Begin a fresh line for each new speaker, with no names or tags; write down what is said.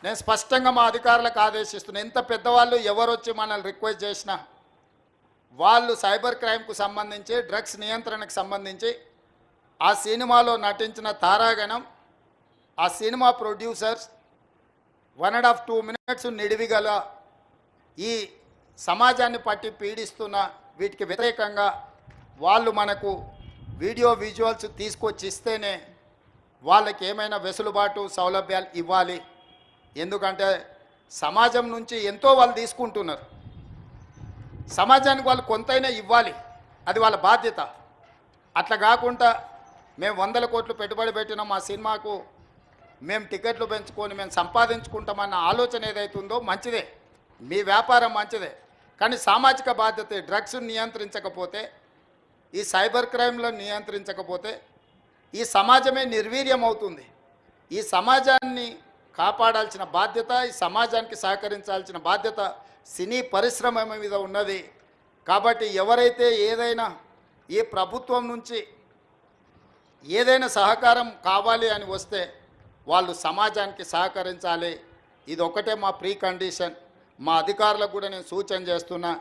నేను స్పష్టంగా మా అధికారులకు ఆదేశిస్తున్నా, ఎంత పెద్దవాళ్ళు ఎవరు వచ్చి మనల్ని రిక్వెస్ట్ చేసినా వాళ్ళు సైబర్ క్రైమ్కు సంబంధించి డ్రగ్స్ నియంత్రణకు సంబంధించి ఆ సినిమాలో నటించిన తారాగణం, ఆ సినిమా ప్రొడ్యూసర్స్ 1.5 to 2 minutes నిడివిగల ఈ సమాజాన్ని పట్టి పీడిస్తున్న వీటికి వ్యతిరేకంగా వాళ్ళు మనకు వీడియో విజువల్స్ తీసుకొచ్చి ఇస్తేనే వాళ్ళకి ఏమైనా వెసులుబాటు సౌలభ్యాలు ఇవ్వాలి. ఎందుకంటే సమాజం నుంచి ఎంతో వాళ్ళు తీసుకుంటున్నారు, సమాజానికి వాళ్ళు కొంతైనా ఇవ్వాలి, అది వాళ్ళ బాధ్యత. అట్లా కాకుండా మేము 100 కోట్లు పెట్టుబడి పెట్టిన మా సినిమాకు మేము టికెట్లు పెంచుకొని మేము సంపాదించుకుంటామన్న ఆలోచన ఏదైతుందో మంచిదే, మీ వ్యాపారం మంచిదే, కానీ సామాజిక బాధ్యత. డ్రగ్స్ నియంత్రించకపోతే, ఈ సైబర్ క్రైమ్లను నియంత్రించకపోతే ఈ సమాజమే నిర్వీర్యం అవుతుంది. ఈ సమాజాన్ని కాపాడాల్సిన బాధ్యత, ఈ సమాజానికి సహకరించాల్సిన బాధ్యత సినీ పరిశ్రమ మీద ఉన్నది. కాబట్టి ఎవరైతే ఏదైనా ఈ ప్రభుత్వం నుంచి ఏదైనా సహకారం కావాలి అని వస్తే వాళ్ళు సమాజానికి సహకరించాలి. ఇది ఒకటే మా ప్రీ కండిషన్. మా అధికారులకు కూడా నేను సూచన చేస్తున్నా,